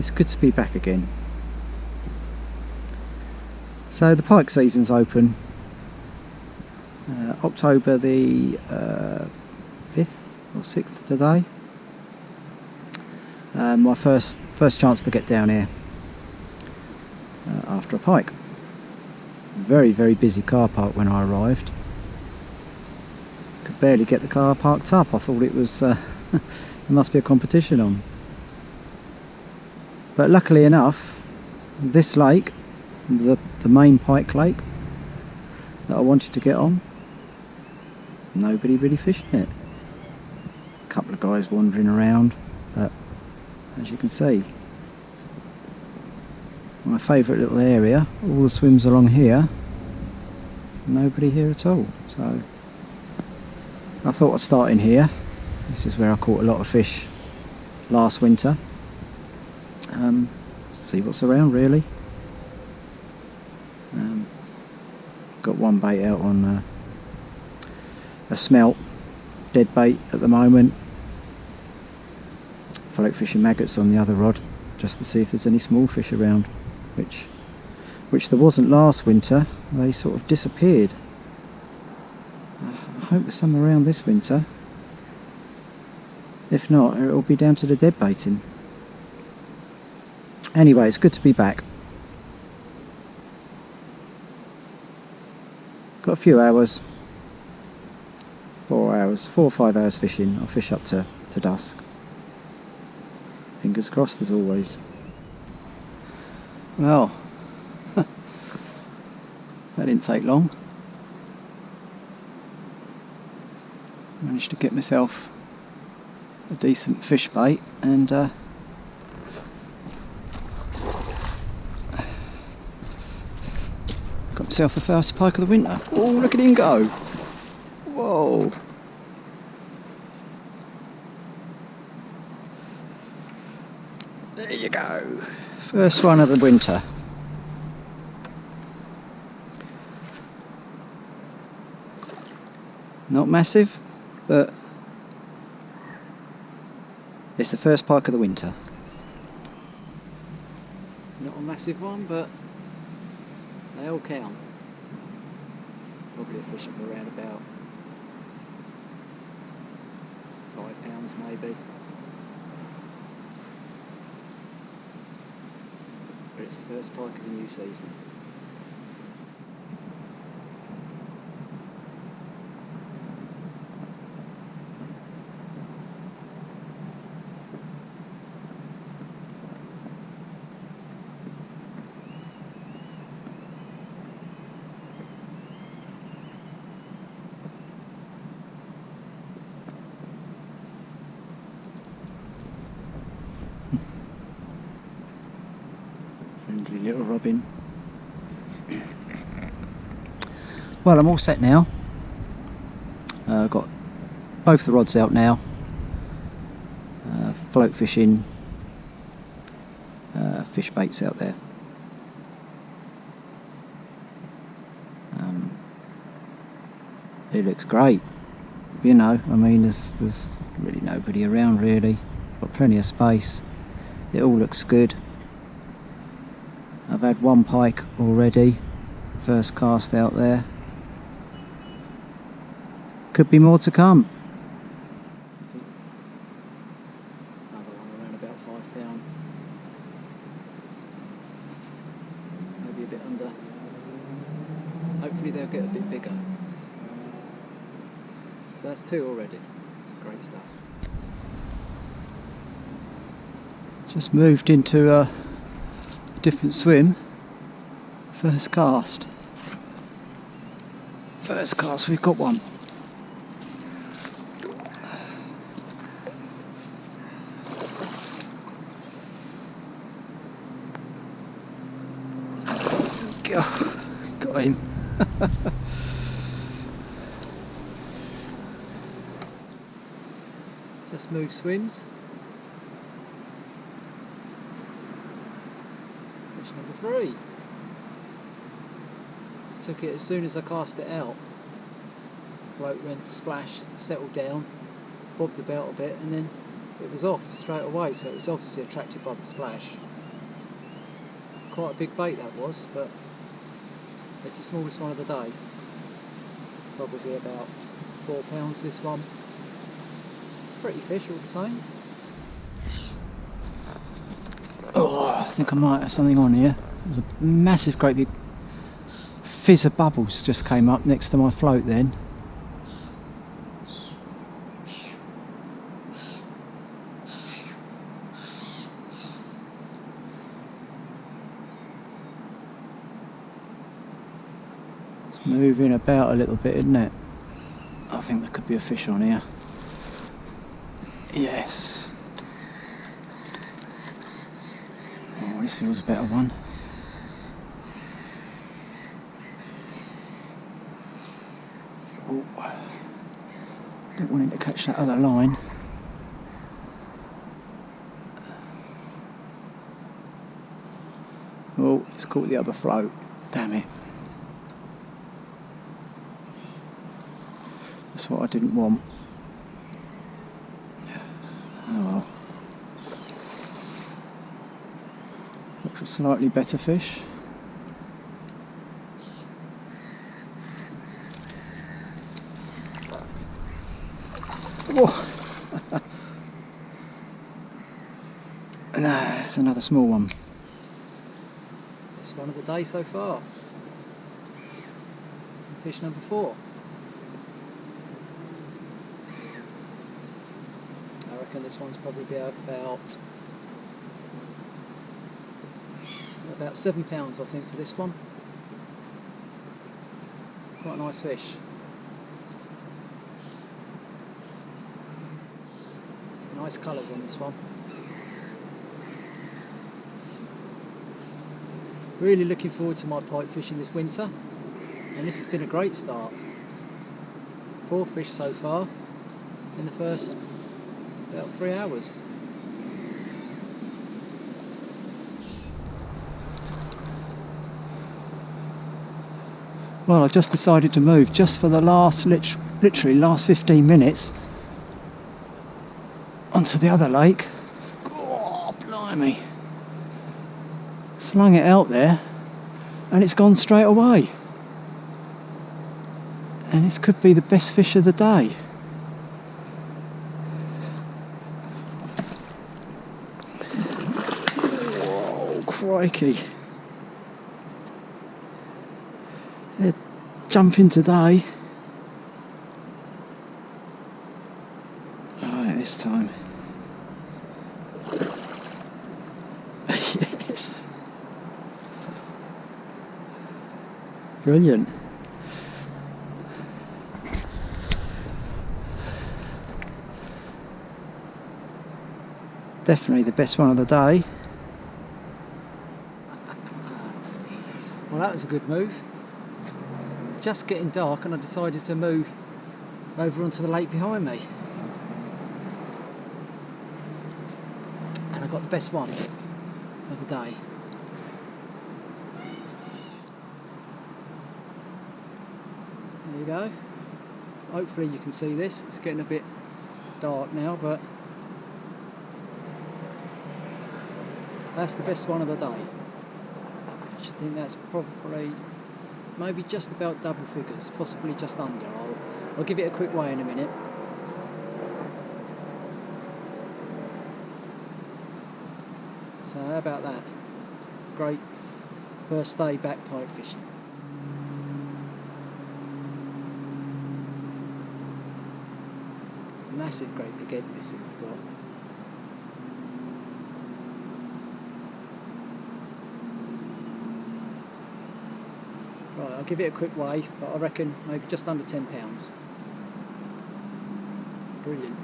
it's good to be back again. So the pike season's open. October the 5th or 6th today. My first chance to get down here after a pike. Very busy car park when I arrived. Could barely get the car parked up. I thought it was there must be a competition on. But luckily enough, this lake, the main pike lake that I wanted to get on, nobody really fishing it. A couple of guys wandering around, but as you can see, my favourite little area, all the swims along here, nobody here at all. So I thought I'd start in here. This is where I caught a lot of fish last winter. See what's around really. Got one bait out on a smelt, dead bait at the moment. Float fishing maggots on the other rod, just to see if there's any small fish around, which there wasn't last winter. They sort of disappeared. I hope there's some around this winter. If not, it'll be down to the dead baiting. Anyway, it's good to be back. Got a few hours, 4 hours, 4 or 5 hours fishing. I'll fish up to dusk. Fingers crossed as always. Well, that didn't take long. Managed to get myself a decent fish bait and got myself the first pike of the winter. Oh, look at him go! Whoa! There you go. First one of the winter. Not massive, but it's the first pike of the winter. Not a massive one, but they all count. Probably a fish of around about 5 pounds maybe. But it's the first pike of the new season. Friendly little robin. Well, I'm all set now. Got both the rods out now. Float fishing, fish baits out there. It looks great. You know, I mean, there's really nobody around really. Got plenty of space. It all looks good. I've had one pike already, first cast out there. Could be more to come. Another one around about 5 pound. Maybe a bit under. Hopefully they'll get a bit bigger. So that's 2 already. Great stuff. Just moved into a different swim. First cast. First cast, we've got one. Got him. Just move swims. Fish number 3. Took it as soon as I cast it out. Float went splash, settled down, bobbed about a bit, and then it was off straight away. So it was obviously attracted by the splash. Quite a big bait that was, but it's the smallest one of the day. Probably about £4 this one. Pretty fish all the same. Oh, I think I might have something on here. There's a massive, great big fizz of bubbles just came up next to my float then. It's moving about a little bit, isn't it? I think there could be a fish on here. Yes. Oh, this feels a better one. Oh, don't want him to catch that other line. Oh, it's caught the other float. Damn it. That's what I didn't want. Oh well. Looks a slightly better fish. Whoa! Nah, it's another small one. It's one of the day so far. Fish number 4. I reckon this one's probably about £7 I think for this one. Quite a nice fish. Nice colours on this one. Really looking forward to my pike fishing this winter, and this has been a great start. 4 fish so far in the first about 3 hours. Well, I've just decided to move just for the last, literally last 15 minutes onto the other lake. Oh, blimey. Slung it out there and it's gone straight away. And this could be the best fish of the day. Whoa, crikey. They're jumping today. Right, this time. Yes. Brilliant. Definitely the best one of the day. Well, that was a good move. It's just getting dark and I decided to move over onto the lake behind me. And I got the best one of the day. There you go. Hopefully you can see this. It's getting a bit dark now, but that's the best one of the day. I think that's probably maybe just about double figures, possibly just under. I'll give it a quick weigh in a minute. So how about that? Great first day back pike fishing. Massive great big head this thing's got. Right, I'll give it a quick weigh, but I reckon maybe just under £10. Brilliant.